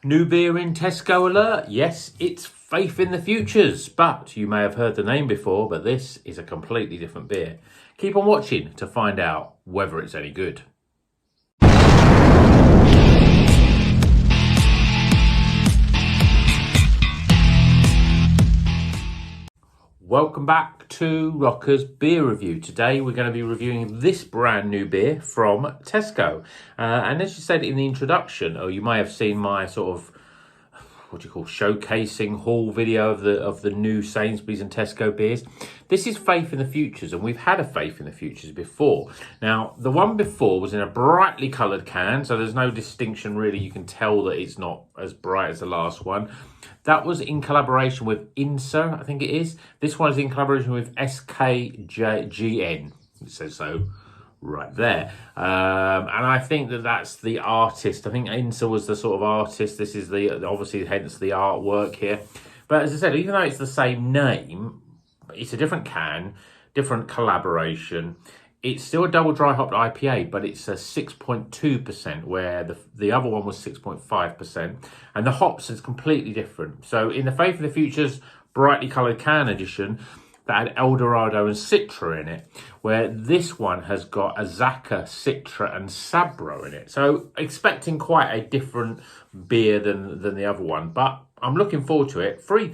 New beer in Tesco alert. Yes, it's Faith in the Futures, but you may have heard the name before, but this is a completely different beer. Keep on watching to find out whether it's any good. Welcome back to Rocker's Beer Review. Today we're going to be reviewing this brand new beer from Tesco. And as you said in the introduction, or you may have seen my sort of, showcasing haul video of the new Sainsbury's and Tesco beers. This is Faith in the Futures, and we've had a Faith in the Futures before. Now, the one before was in a brightly coloured can, so there's no distinction really. You can tell that it's not as bright as the last one. That was in collaboration with INSA, I think it is. This one is in collaboration with SKGN. It says so right there. And I think that's the artist. I think INSA was the sort of artist. This is the, obviously, hence the artwork here. But as I said, even though it's the same name, it's a different can, different collaboration. It's still a double dry hopped IPA, but it's a 6.2%, where the other one was 6.5%. And the hops is completely different. So in the Faith in the Futures brightly coloured can edition, that had Eldorado and Citra in it, where this one has got Azacca, Citra and Sabro in it. So expecting quite a different beer than the other one, but I'm looking forward to it. £3,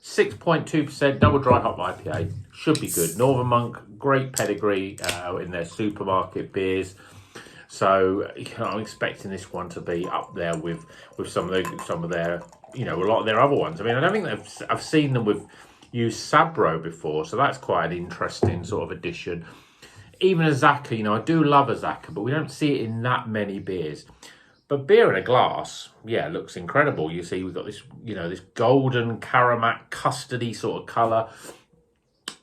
6.2% double dry hop IPA, should be good. Northern Monk, great pedigree in their supermarket beers. So I'm expecting this one to be up there with some of their, a lot of their other ones. I mean, I don't think I've seen them with used Sabro before, so that's quite an interesting sort of addition. Even Azacca, I do love Azacca, but we don't see it in that many beers. But beer in a glass, yeah, looks incredible. You see, we've got this, this golden caramel custardy sort of colour.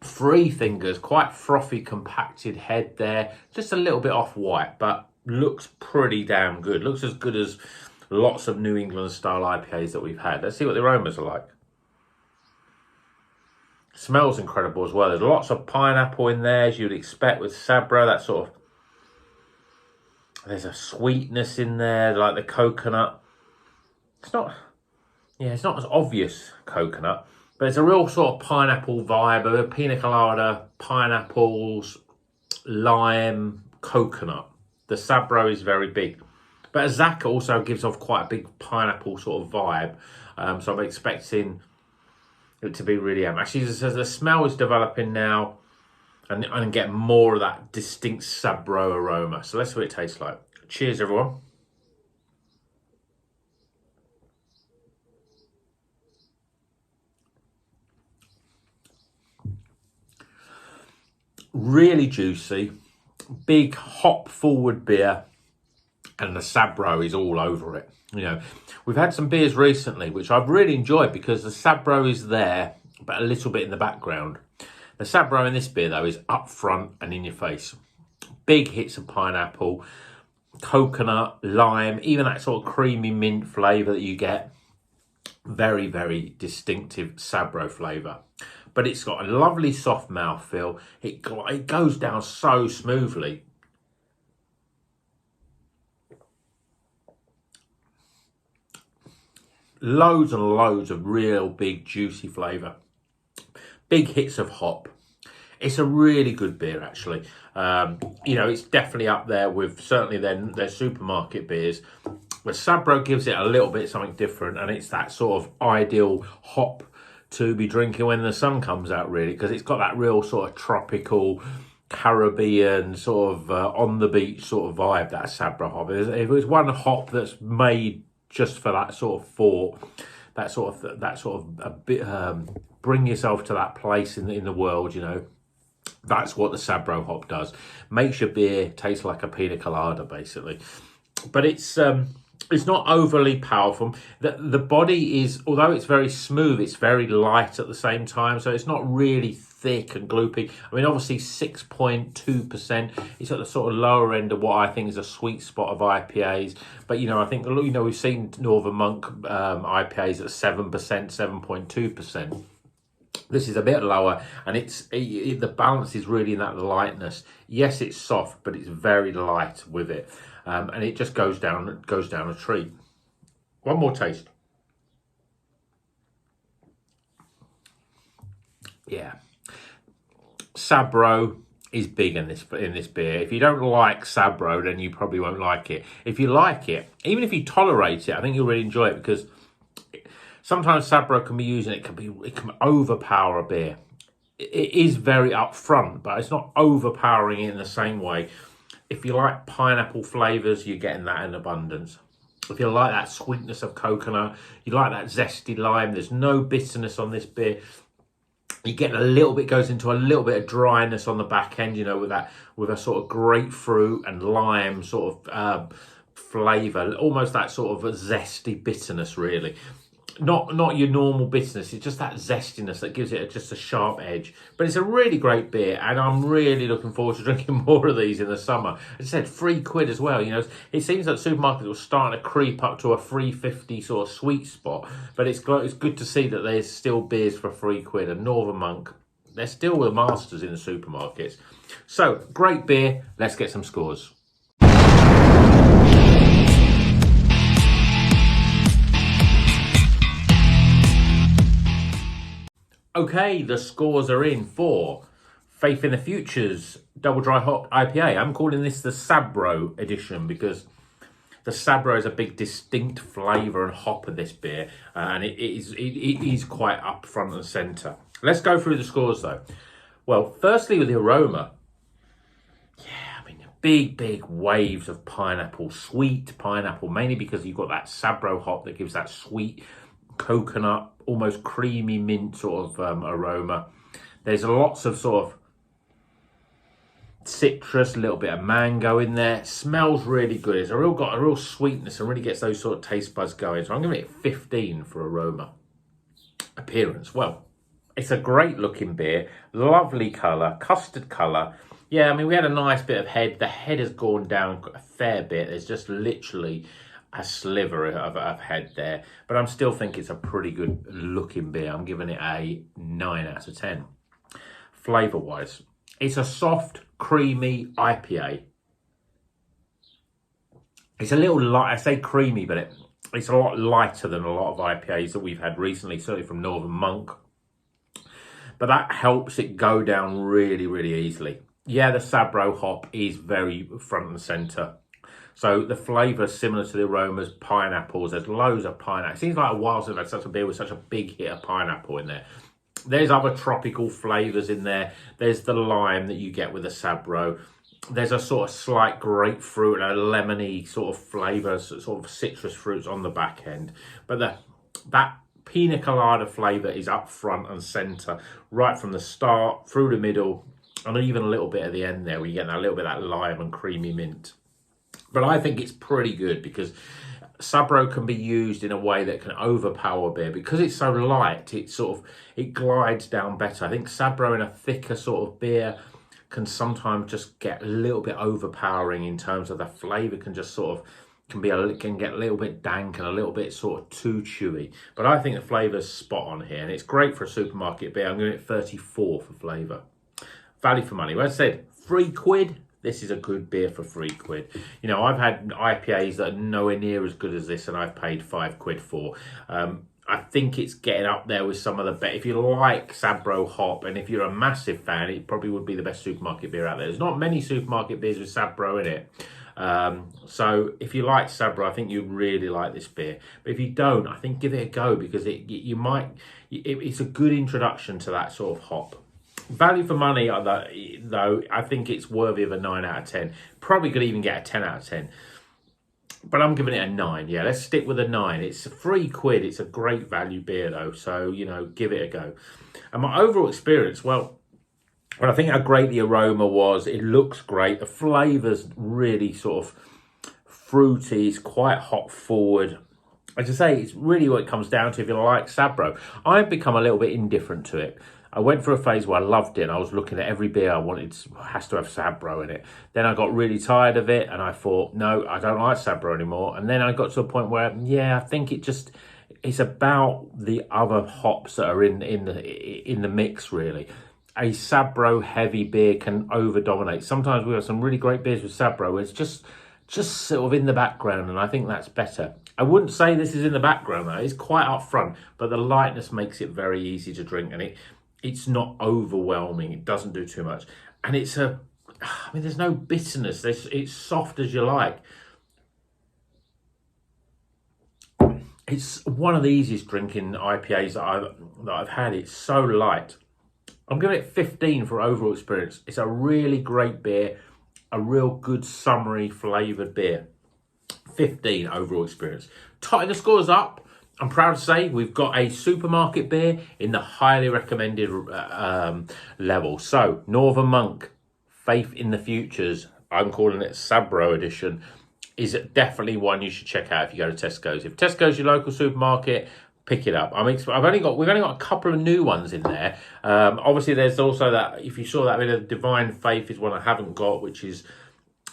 3 fingers, quite frothy, compacted head there. Just a little bit off white, but looks pretty damn good. Looks as good as lots of New England style IPAs that we've had. Let's see what the aromas are like. Smells incredible as well. There's lots of pineapple in there, as you'd expect with Sabro. That sort of, there's a sweetness in there, like the coconut. It's not as obvious coconut, but it's a real sort of pineapple vibe, a pina colada, pineapples, lime, coconut. The Sabro is very big, but Azacca also gives off quite a big pineapple sort of vibe. So I'm expecting it to be really actually, as the smell is developing now, and get more of that distinct Sabro aroma. So let's see what it tastes like. Cheers, everyone. Really juicy, big hop forward beer, and the Sabro is all over it. We've had some beers recently which I've really enjoyed because the Sabro is there, but a little bit in the background. The Sabro in this beer, though, is up front and in your face. Big hits of pineapple, coconut, lime, even that sort of creamy mint flavour that you get. Very, very distinctive Sabro flavour. But it's got a lovely soft mouthfeel. It goes down so smoothly. Loads and loads of real big juicy flavour. Big hits of hop. It's a really good beer, actually. It's definitely up there with certainly their supermarket beers. Where Sabro gives it a little bit something different, and it's that sort of ideal hop to be drinking when the sun comes out, really, because it's got that real sort of tropical, Caribbean sort of on the beach sort of vibe, that Sabro hop. If it was one hop that's made just for that sort of thought, that sort of a bit, bring yourself to that place in the world, That's what the Sabro hop does. Makes your beer taste like a pina colada, basically. But it's not overly powerful. The body is, although it's very smooth, it's very light at the same time. So it's not really thick and gloopy. I mean, obviously 6.2%. It's at the sort of lower end of what I think is a sweet spot of IPAs. But, I think, we've seen Northern Monk IPAs at 7%, 7.2%. This is a bit lower, and the balance is really in that lightness. Yes, it's soft, but it's very light with it, and it just goes down a treat. One more taste. Yeah. Sabro is big in this beer. If you don't like Sabro, then you probably won't like it. If you like it, even if you tolerate it, I think you'll really enjoy it, because sometimes Sabro can be used and it can overpower a beer. It is very upfront, but it's not overpowering it in the same way. If you like pineapple flavours, you're getting that in abundance. If you like that sweetness of coconut, you like that zesty lime, there's no bitterness on this beer. You get a little bit, goes into a little bit of dryness on the back end, you know, with a sort of grapefruit and lime sort of flavour, almost that sort of a zesty bitterness, really. Not your normal bitterness, it's just that zestiness that gives it just a sharp edge. But it's a really great beer, and I'm really looking forward to drinking more of these in the summer. As I said, £3 as well. You know, it seems that supermarkets are starting to creep up to a £3.50 sort of sweet spot, but it's good to see that there's still beers for £3. And Northern Monk, they're still the masters in the supermarkets. So, great beer. Let's get some scores. Okay, the scores are in for Faith in the Future's Double Dry Hop IPA. I'm calling this the Sabro edition because the Sabro is a big distinct flavour and hop of this beer, and it is quite up front and centre. Let's go through the scores though. Well, firstly with the aroma, yeah, I mean big waves of pineapple, sweet pineapple, mainly because you've got that Sabro hop that gives that sweet coconut, almost creamy mint sort of aroma. There's lots of sort of citrus, a little bit of mango in there. It smells really good. It's got a real sweetness and really gets those sort of taste buds going. So I'm giving it 15 for aroma. Appearance, well, it's a great looking beer, lovely colour, custard colour. Yeah, I mean, we had a nice bit of head. The head has gone down a fair bit. There's just literally a sliver of head there, but I'm still think it's a pretty good looking beer. I'm giving it a 9 out of 10. Flavour wise, it's a soft, creamy IPA. It's a little light. I say creamy, but it's a lot lighter than a lot of IPAs that we've had recently, certainly from Northern Monk. But that helps it go down really, really easily. Yeah, the Sabro hop is very front and centre. So the flavour is similar to the aromas, pineapples. There's loads of pineapple. It seems like a while since I've had such a beer with such a big hit of pineapple in there. There's other tropical flavours in there. There's the lime that you get with the Sabro. There's a sort of slight grapefruit and a lemony sort of flavour, sort of citrus fruits on the back end. But that pina colada flavour is up front and centre, right from the start, through the middle, and even a little bit at the end there, where you get that little bit of that lime and creamy mint. But I think it's pretty good because Sabro can be used in a way that can overpower beer. Because it's so light, it glides down better. I think Sabro in a thicker sort of beer can sometimes just get a little bit overpowering in terms of the flavour can just sort of can get a little bit dank and a little bit sort of too chewy. But I think the flavour's spot on here, and it's great for a supermarket beer. I'm giving it 34 for flavour. Value for money. Well, as I said, £3. This is a good beer for £3. You know, I've had IPAs that are nowhere near as good as this, and I've paid £5 for. I think it's getting up there with some of the best. If you like Sabro hop, and if you're a massive fan, it probably would be the best supermarket beer out there. There's not many supermarket beers with Sabro in it. So if you like Sabro, I think you'd really like this beer. But if you don't, I think give it a go, because it's a good introduction to that sort of hop. Value for money, though, I think it's worthy of a 9 out of 10. Probably could even get a 10 out of 10. But I'm giving it a 9. Yeah, let's stick with a 9. It's £3. It's a great value beer, though. So, you know, give it a go. And my overall experience, well, I think how great the aroma was. It looks great. The flavour's really sort of fruity. It's quite hop forward. As I say, it's really what it comes down to if you like Sabro. I've become a little bit indifferent to it. I went through a phase where I loved it, and I was looking at every beer I wanted has to have Sabro in it. Then I got really tired of it, and I thought, no, I don't like Sabro anymore. And then I got to a point where, yeah, I think it's about the other hops that are in the mix, really. A Sabro heavy beer can over-dominate. Sometimes we have some really great beers with Sabro where it's just sort of in the background, and I think that's better. I wouldn't say this is in the background though. It's quite up front, but the lightness makes it very easy to drink, and it's not overwhelming. It doesn't do too much, and there's no bitterness. It's soft as you like. It's one of the easiest drinking IPAs that I've had. It's so light. I'm giving it 15 for overall experience. It's a really great beer, a real good summery flavoured beer. 15 overall experience. Totting the scores up. I'm proud to say we've got a supermarket beer in the highly recommended level. So Northern Monk, Faith in the Futures, I'm calling it Sabro edition, is definitely one you should check out if you go to Tesco's. If Tesco's your local supermarket, pick it up. we've only got a couple of new ones in there. Obviously, there's also that, if you saw that bit of Divine Faith is one I haven't got, which is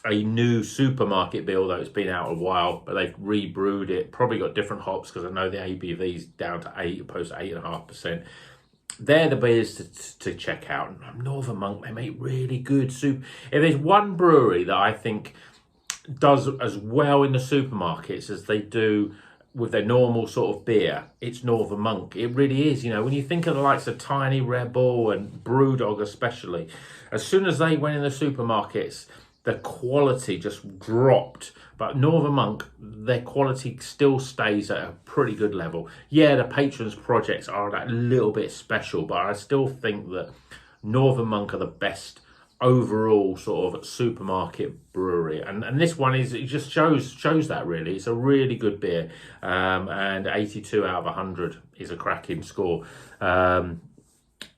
a new supermarket beer, although it's been out a while, but they've rebrewed it. Probably got different hops because I know the ABV's down to 8 opposed to 8.5%. They're the beers to check out. Northern Monk, they make really good soup. If there's one brewery that I think does as well in the supermarkets as they do with their normal sort of beer, it's Northern Monk. It really is. When you think of the likes of Tiny Rebel and Brewdog especially, as soon as they went in the supermarkets, the quality just dropped. But Northern Monk, their quality still stays at a pretty good level. Yeah, the Patrons projects are that little bit special, but I still think that Northern Monk are the best overall sort of supermarket brewery, and this one it just shows that really. It's a really good beer, and 82 out of 100 is a cracking score.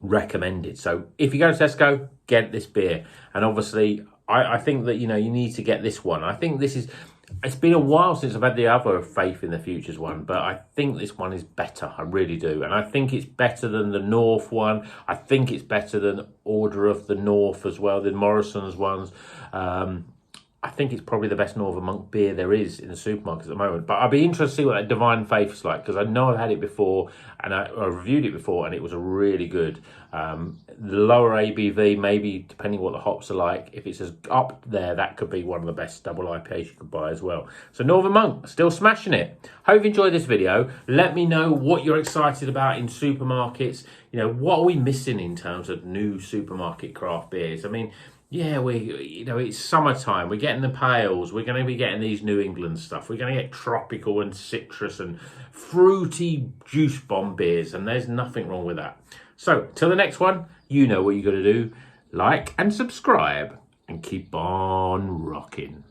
Recommended. So if you go to Tesco, get this beer. And obviously I think that you need to get this one. I think it's been a while since I've had the other Faith in the Futures one, but I think this one is better. I really do. And I think it's better than the North one. I think it's better than Order of the North as well, the Morrison's ones. I think it's probably the best Northern Monk beer there is in the supermarkets at the moment. But I'd be interested to see what that Divine Faith is like, because I know I've had it before, and I reviewed it before, and it was really good. The lower ABV, maybe depending what the hops are like, if it's up there, that could be one of the best double IPAs you could buy as well. So Northern Monk, still smashing it. Hope you enjoyed this video. Let me know what you're excited about in supermarkets. What are we missing in terms of new supermarket craft beers? I mean, yeah, it's summertime. We're getting the pails. We're going to be getting these New England stuff. We're going to get tropical and citrus and fruity juice bomb beers, and there's nothing wrong with that. So, till the next one, you know what you got to do. Like and subscribe, and keep on rocking.